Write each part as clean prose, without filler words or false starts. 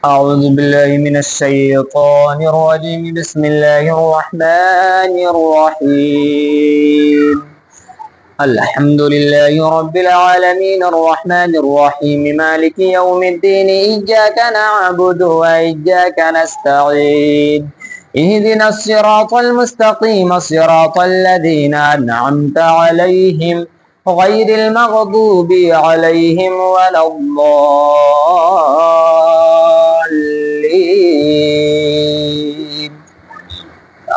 أعوذ بالله من الشيطان الرجيم بسم الله الرحمن الرحيم الحمد لله رب العالمين الرحمن الرحيم مالك يوم الدين إياك نعبد وإياك نستعين اهدنا الصراط المستقيم صراط الذين أنعمت عليهم غير المغضوب عليهم ولا الضالين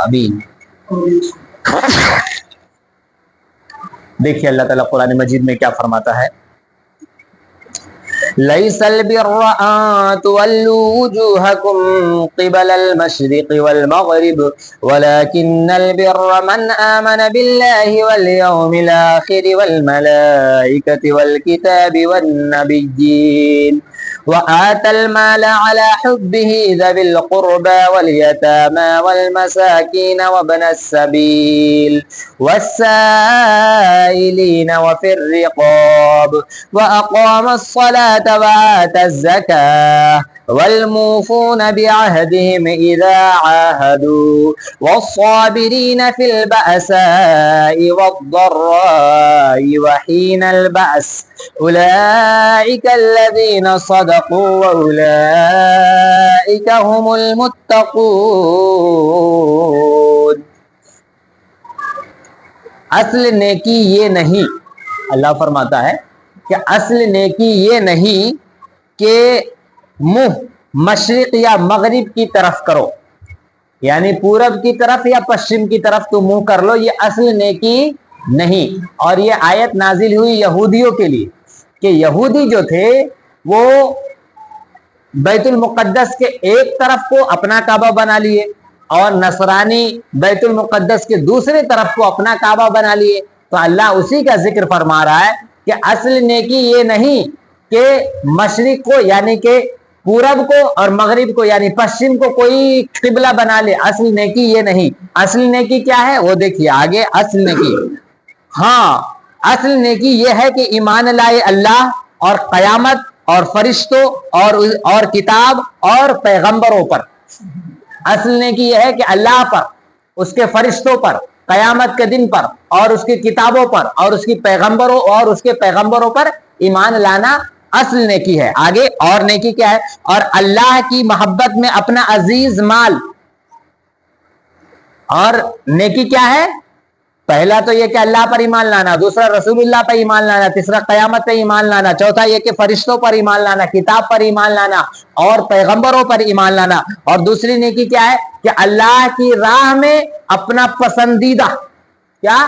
آمین۔ دیکھیے اللہ تعالیٰ قرآن مجید میں کیا فرماتا ہے، لَيْسَ الْبِرَّ أَن تُوَلُّوا وُجُوهَكُمْ قِبَلَ الْمَشْرِقِ وَالْمَغْرِبِ وَلَكِنَّ الْبِرَّ مَنْ آمَنَ بِاللَّهِ وَالْيَوْمِ الْآخِرِ وَالْمَلَائِكَةِ وَالْكِتَابِ وَالنَّبِيِّينَ وَآتَى المال على حبه ذوي القربى واليتامى والمساكين وابن السبيل والسائلين وفي الرقاب وأقام الصلاة وآتى الزكاة والموفون بعهدهم إذا عاهدوا والصابرين في البأساء والضراء وحين البأس أولئك الذين صدقوا وأولئك هم المتقون۔ اصل نیکی یہ نہیں، اللہ فرماتا ہے کہ اصل نیکی یہ نہیں کہ منہ مشرق یا مغرب کی طرف کرو، یعنی پورب کی طرف یا پشچم کی طرف تو منہ کر لو، یہ اصل نیکی نہیں۔ اور یہ آیت نازل ہوئی یہودیوں کے لیے کہ یہودی جو تھے وہ بیت المقدس کے ایک طرف کو اپنا کعبہ بنا لیے اور نصرانی بیت المقدس کے دوسرے طرف کو اپنا کعبہ بنا لیے۔ تو اللہ اسی کا ذکر فرما رہا ہے کہ اصل نیکی یہ نہیں کہ مشرق کو یعنی کہ پورب کو اور مغرب کو یعنی پشچم کو کوئی قبلہ بنا لے، اصل نیکی یہ نہیں۔ اصل نیکی کیا ہے وہ دیکھیے آگے۔ اصل نیکی، ہاں اصل نیکی یہ ہے کہ ایمان لائے اللہ اور قیامت اور فرشتوں اور کتاب اور پیغمبروں پر۔ اصل نیکی یہ ہے کہ اللہ پر، اس کے فرشتوں پر، قیامت کے دن پر اور اس کی کتابوں پر اور اس کی پیغمبروں اور اس کے پیغمبروں پر ایمان لانا اصل نیکی ہے۔ آگے اور نیکی کیا ہے؟ اور اللہ کی محبت میں اپنا عزیز مال۔ اور نیکی کیا ہے؟ پہلا تو یہ کہ اللہ پر ایمان لانا، دوسرا رسول اللہ پر ایمان لانا، تیسرا قیامت پر ایمان لانا، چوتھا یہ کہ فرشتوں پر ایمان لانا، کتاب پر ایمان لانا اور پیغمبروں پر ایمان لانا۔ اور دوسری نیکی کیا ہے کہ اللہ کی راہ میں اپنا پسندیدہ، کیا؟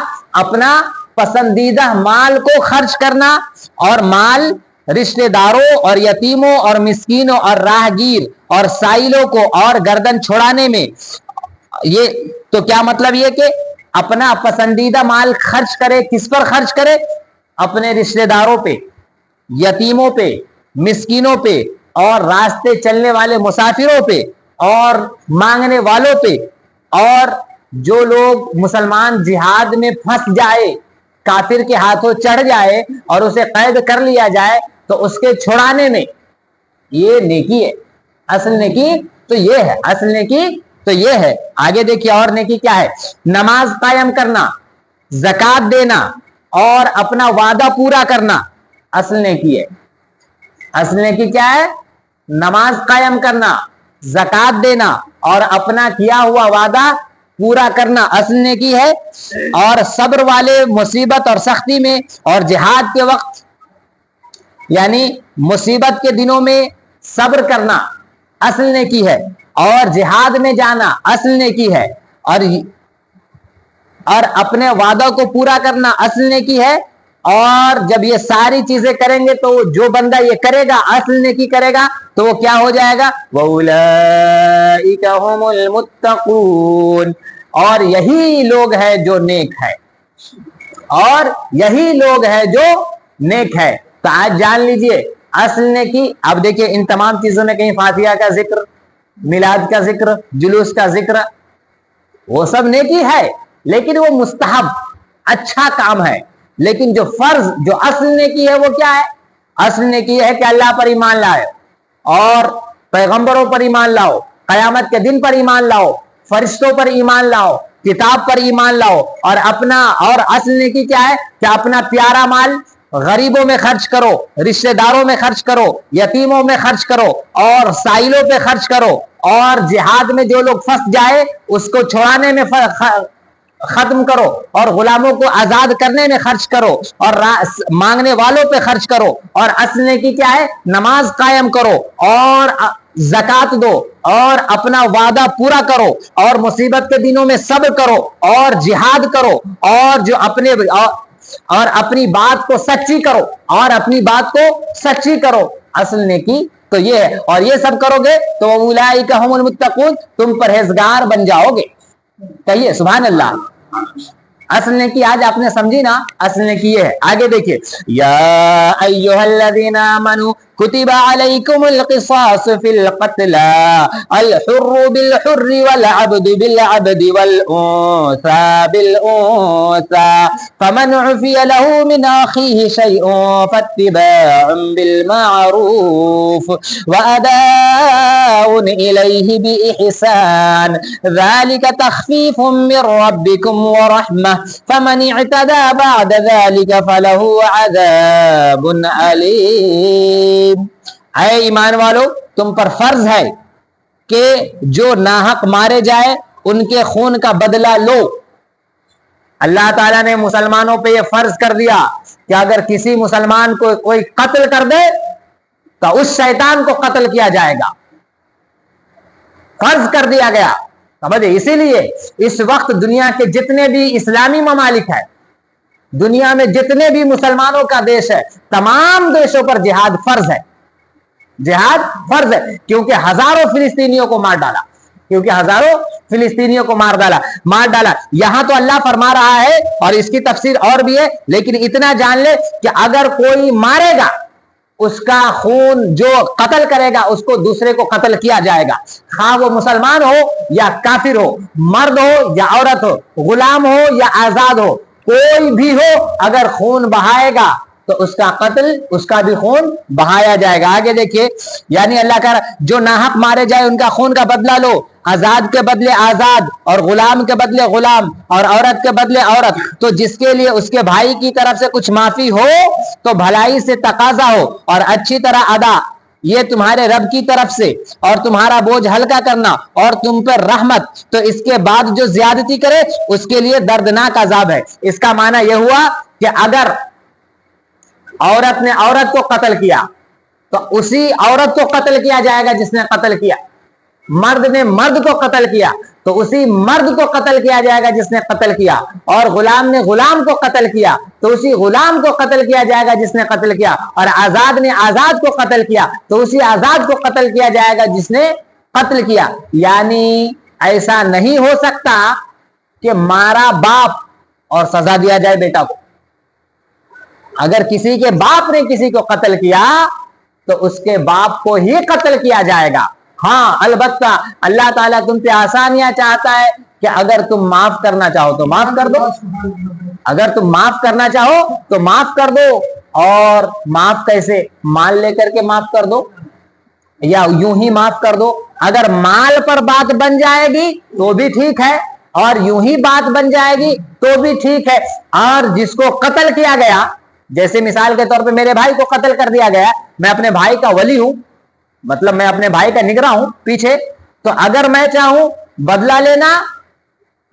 اپنا پسندیدہ مال کو خرچ کرنا، اور مال رشتہ داروں اور یتیموں اور مسکینوں اور راہگیر اور سائلوں کو اور گردن چھڑانے میں۔ یہ تو کیا مطلب یہ کہ اپنا پسندیدہ مال خرچ کرے، کس پر خرچ کرے؟ اپنے رشتہ داروں پہ، یتیموں پہ، مسکینوں پہ اور راستے چلنے والے مسافروں پہ اور مانگنے والوں پہ۔ اور جو لوگ مسلمان جہاد میں پھنس جائے، کافر کے ہاتھوں چڑھ جائے اور اسے قید کر لیا جائے تو اس کے چھڑانے میں، یہ نیکی ہے۔ اصل نیکی تو یہ ہے، اصل نیکی تو یہ ہے۔ آگے دیکھیے اور نیکی کیا ہے؟ نماز قائم کرنا، زکوٰۃ دینا اور اپنا وعدہ پورا کرنا اصل نیکی ہے۔ اصل نیکی کیا ہے؟ نماز قائم کرنا، زکوٰۃ دینا اور اپنا کیا ہوا وعدہ پورا کرنا اصل نیکی ہے۔ اور صبر والے مصیبت اور سختی میں اور جہاد کے وقت یعنی مصیبت کے دنوں میں صبر کرنا اصل نیکی ہے، اور جہاد میں جانا اصل نیکی ہے، اور اپنے وعدہ کو پورا کرنا اصل نیکی ہے۔ اور جب یہ ساری چیزیں کریں گے تو جو بندہ یہ کرے گا، اصل نیکی کرے گا، تو وہ کیا ہو جائے گا؟ وَأُولَئِكَ هُمُ الْمُتَّقُونَ۔ اور یہی لوگ ہے جو نیک ہے، اور یہی لوگ ہے جو نیک ہے۔ تو آج جان لیجئے اصل نیکی۔ اب دیکھیے ان تمام چیزوں میں کہیں فاتحہ کا ذکر، میلاد کا ذکر، جلوس کا ذکر، وہ سب نیکی ہے لیکن وہ مستحب اچھا کام ہے۔ لیکن جو فرض، جو اصل نیکی ہے وہ کیا ہے؟ اصل نیکی ہے کہ اللہ پر ایمان لائے اور پیغمبروں پر ایمان لاؤ, قیامت کے دن پر ایمان لاؤ, فرشتوں پر ایمان لاؤ, کتاب پر ایمان لاؤ, اور اصل نیکی کیا ہے کہ اپنا پیارا مال غریبوں میں خرچ کرو, رشتہ داروں میں خرچ کرو, یتیموں میں خرچ کرو, اور سائلوں پہ خرچ کرو, اور جہاد میں جو لوگ پھنس جائے اس کو چھڑانے میں ختم کرو, اور غلاموں کو آزاد کرنے میں خرچ کرو, اور مانگنے والوں پہ خرچ کرو, اور اصل نیکی کیا ہے نماز قائم کرو, اور زکات دو, اور اپنا وعدہ پورا کرو, اور مصیبت کے دنوں میں صبر کرو, اور جہاد کرو, اور اپنی بات کو سچی کرو, اور اپنی بات کو سچی کرو. اصل نیکی تو یہ ہے, اور یہ سب کرو گے تو اولئک هم المتقون, تم پرہیزگار بن جاؤ گے. کہیے سبحان اللہ. اصل نیکی آج آپ نے سمجھی نا, اصل نیکی یہ ہے. آگے دیکھیے, یا ایھا الذین آمنوا کتب علیکم القصاص فی القتلى الحر بالحر والعبد بالعبد والانثى بالانثى فمن عفی له من اخیہ شیء فاتباع بالمعروف واداء الیہ باحسان ذلک تخفیف من ربکم ورحمہ فمن اعتدى بعد ذلك فله عذاب علیم. اے ایمان والو, تم پر فرض ہے کہ جو ناحق مارے جائے ان کے خون کا بدلہ لو. اللہ تعالیٰ نے مسلمانوں پہ یہ فرض کر دیا کہ اگر کسی مسلمان کو کوئی قتل کر دے تو اس شیطان کو قتل کیا جائے گا. فرض کر دیا گیا. سمجھے, اسی لیے اس وقت دنیا کے جتنے بھی اسلامی ممالک ہیں, دنیا میں جتنے بھی مسلمانوں کا دیش ہے, تمام دیشوں پر جہاد فرض ہے. جہاد فرض ہے کیونکہ ہزاروں فلسطینیوں کو مار ڈالا. یہاں تو اللہ فرما رہا ہے, اور اس کی تفسیر اور بھی ہے, لیکن اتنا جان لے کہ اگر کوئی مارے گا اس کا خون جو قتل کرے گا اس کو دوسرے کو قتل کیا جائے گا, خواہ وہ مسلمان ہو یا کافر ہو, مرد ہو یا عورت ہو, غلام ہو یا آزاد ہو, کوئی بھی ہو, اگر خون بہائے گا تو اس کا قتل, اس کا بھی خون بہایا جائے گا. آگے دیکھیے, یعنی اللہ کا جو ناحق مارے جائے ان کا خون کا بدلہ لو, آزاد کے بدلے آزاد, اور غلام کے بدلے غلام, اور عورت کے بدلے عورت. تو جس کے لیے اس کے بھائی کی طرف سے کچھ معافی ہو تو بھلائی سے تقاضا ہو اور اچھی طرح ادا, یہ تمہارے رب کی طرف سے, اور تمہارا بوجھ ہلکا کرنا اور تم پر رحمت. تو اس کے بعد جو زیادتی کرے اس کے لیے دردناک عذاب ہے. اس کا معنی یہ ہوا کہ اگر عورت نے عورت کو قتل کیا تو اسی عورت کو قتل کیا جائے گا جس نے قتل کیا. مرد نے مرد کو قتل کیا تو اسی مرد کو قتل کیا جائے گا جس نے قتل کیا, اور غلام نے غلام کو قتل کیا تو اسی غلام کو قتل کیا جائے گا جس نے قتل کیا, اور آزاد نے آزاد کو قتل کیا تو اسی آزاد کو قتل کیا جائے گا جس نے قتل کیا. یعنی ایسا نہیں ہو سکتا کہ مارا باپ اور سزا دیا جائے بیٹا کو. اگر کسی کے باپ نے کسی کو قتل کیا تو اس کے باپ کو ہی قتل کیا جائے گا. ہاں البتہ اللہ تعالیٰ تم پہ آسانیاں چاہتا ہے کہ اگر تم معاف کرنا چاہو تو معاف کر دو, اگر تم معاف کرنا چاہو تو معاف کر دو. اور معاف کیسے؟ مال لے کر کے معاف کر دو یا یوں ہی معاف کر دو. اگر مال پر بات بن جائے گی تو بھی ٹھیک ہے, اور یوں ہی بات بن جائے گی تو بھی ٹھیک ہے. اور جس کو قتل کیا گیا, جیسے مثال کے طور پہ میرے بھائی کو قتل کر دیا گیا, میں اپنے بھائی کا ولی ہوں, مطلب میں اپنے بھائی کا نگراں ہوں پیچھے, تو اگر میں چاہوں بدلہ لینا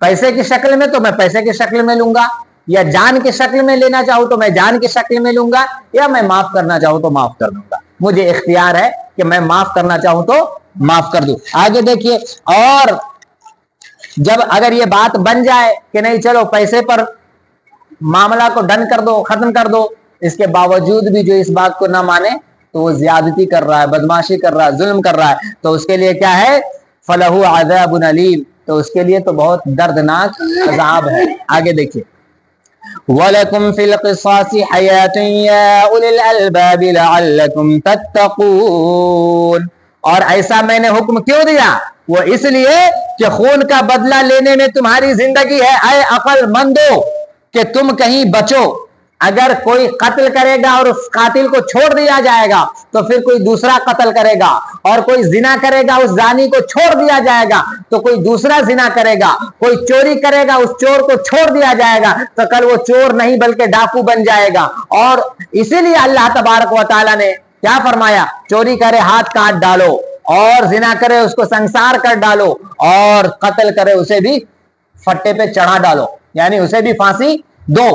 پیسے کی شکل میں تو میں پیسے کی شکل میں لوں گا, یا جان کی شکل میں لینا چاہوں تو میں جان کی شکل میں لوں گا, یا میں معاف کرنا چاہوں تو معاف کر دوں گا. مجھے اختیار ہے کہ میں معاف کرنا چاہوں تو معاف کر دوں. آگے دیکھیے, اور جب اگر یہ بات بن جائے کہ نہیں چلو پیسے پر معاملہ کو ڈن کر دو, ختم کر دو, اس کے باوجود بھی جو اس بات کو نہ مانے تو وہ زیادتی کر رہا ہے, بدماشی کر رہا ہے, ظلم کر رہا ہے, تو اس کے لیے کیا ہے؟ فَلَهُ عَذَابٌ عَلِيمٌ, تو اس کے لیے تو بہت دردناک عذاب ہے. آگے دیکھیے, وَلَكُمْ فِي الْقِصَاصِ حَيَاةٌ يَا أُولِي الْأَلْبَابِ لَعَلَّكُمْ تَتَّقُونَ. اور ایسا میں نے حکم کیوں دیا؟ وہ اس لیے کہ خون کا بدلہ لینے میں تمہاری زندگی ہے اے عقل مندو, کہ تم کہیں بچو. اگر کوئی قتل کرے گا اور اس قاتل کو چھوڑ دیا جائے گا تو پھر کوئی دوسرا قتل کرے گا, اور کوئی زنا کرے گا اس زانی کو چھوڑ دیا جائے گا تو کوئی دوسرا زنا کرے گا, کوئی چوری کرے گا اس چور کو چھوڑ دیا جائے گا تو کل وہ چور نہیں بلکہ ڈاکو بن جائے گا. اور اسی لیے اللہ تبارک و تعالیٰ نے کیا فرمایا, چوری کرے ہاتھ کاٹ ڈالو, اور زنا کرے اس کو سنسار کر ڈالو, اور قتل کرے اسے بھی پھٹے پہ چڑھا ڈالو, یعنی اسے بھی پھانسی دو.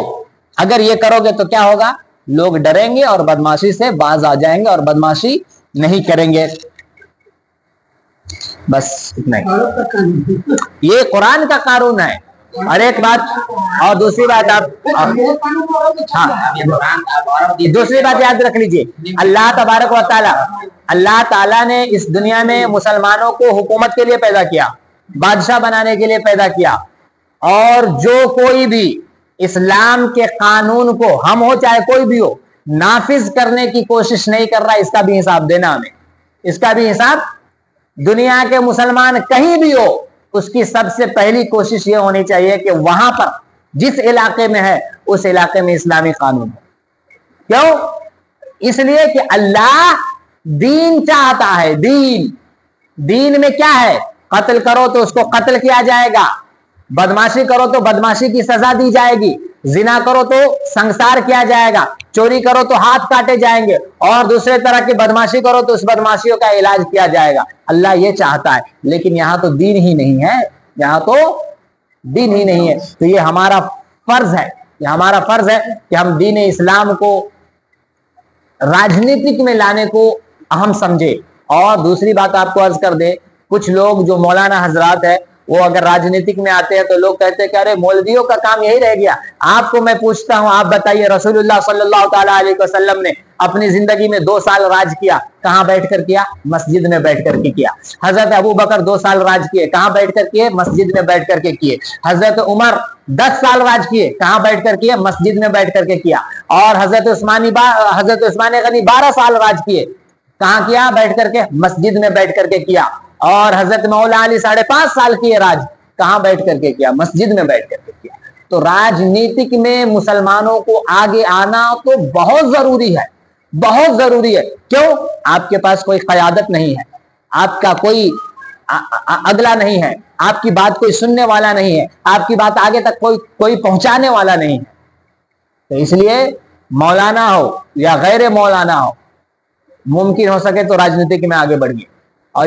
اگر یہ کرو گے تو کیا ہوگا, لوگ ڈریں گے اور بدماشی سے باز آ جائیں گے اور بدماشی نہیں کریں گے. بس اتنا ہی, یہ قرآن کا قانون ہے. اور ایک بات اور دوسری بات آپ دوسری بات یاد رکھ لیجئے, اللہ تبارک و تعالی اللہ تعالیٰ نے اس دنیا میں مسلمانوں کو حکومت کے لیے پیدا کیا, بادشاہ بنانے کے لیے پیدا کیا, اور جو کوئی بھی اسلام کے قانون کو, ہم ہو چاہے کوئی بھی ہو, نافذ کرنے کی کوشش نہیں کر رہا, اس کا بھی حساب دینا ہمیں, اس کا بھی حساب. دنیا کے مسلمان کہیں بھی ہو, اس کی سب سے پہلی کوشش یہ ہونی چاہیے کہ وہاں پر جس علاقے میں ہے اس علاقے میں اسلامی قانون ہو. کیوں؟ اس لیے کہ اللہ دین چاہتا ہے. دین میں کیا ہے, قتل کرو تو اس کو قتل کیا جائے گا, بدماشی کرو تو بدماشی کی سزا دی جائے گی, زنا کرو تو سنسار کیا جائے گا, چوری کرو تو ہاتھ کاٹے جائیں گے, اور دوسرے طرح کی بدماشی کرو تو اس بدماشیوں کا علاج کیا جائے گا. اللہ یہ چاہتا ہے, لیکن یہاں تو دین ہی نہیں ہے, یہاں تو دین ہی نہیں ہے. تو یہ ہمارا فرض ہے, یہ ہمارا فرض ہے کہ ہم دین اسلام کو راجنیتک میں لانے کو اہم سمجھے. اور دوسری بات آپ کو عرض کر دے, کچھ لوگ جو مولانا حضرات ہیں وہ اگر راجنیتک میں آتے ہیں تو لوگ کہتے ہیں کہ ارے مولویوں کا کام یہی رہ گیا. آپ کو میں پوچھتا ہوں, آپ بتائیے, رسول اللہ صلی اللہ تعالی علیہ وسلم نے اپنی زندگی میں 2 سال راج کیا, کہاں بیٹھ کر کیا؟ مسجد میں بیٹھ کر کے کیا. حضرت ابو بکر 2 سال راج کیے, کہاں بیٹھ کر کیے؟ مسجد میں بیٹھ کر کے کیے. حضرت عمر 10 سال راج کیے, کہاں بیٹھ کر کیے؟ مسجد میں بیٹھ کر کے کیا. اور حضرت عثمان غنی 12 سال راج کیے, کہاں کیا؟ بیٹھ کر کے مسجد میں بیٹھ کر کے کیا. اور حضرت مولا علی 5.5 سال کیے راج, کہاں بیٹھ کر کے کیا؟ مسجد میں بیٹھ کر کے کیا. تو راجنیتک میں مسلمانوں کو آگے آنا تو بہت ضروری ہے, بہت ضروری ہے. کیوں؟ آپ کے پاس کوئی قیادت نہیں ہے, آپ کا کوئی اگلا نہیں ہے, آپ کی بات کوئی سننے والا نہیں ہے, آپ کی بات آگے تک کوئی پہنچانے والا نہیں ہے. تو اس لیے مولانا ہو یا غیر مولانا ہو, ممکن ہو سکے تو راجنیتک میں آگے بڑھیے.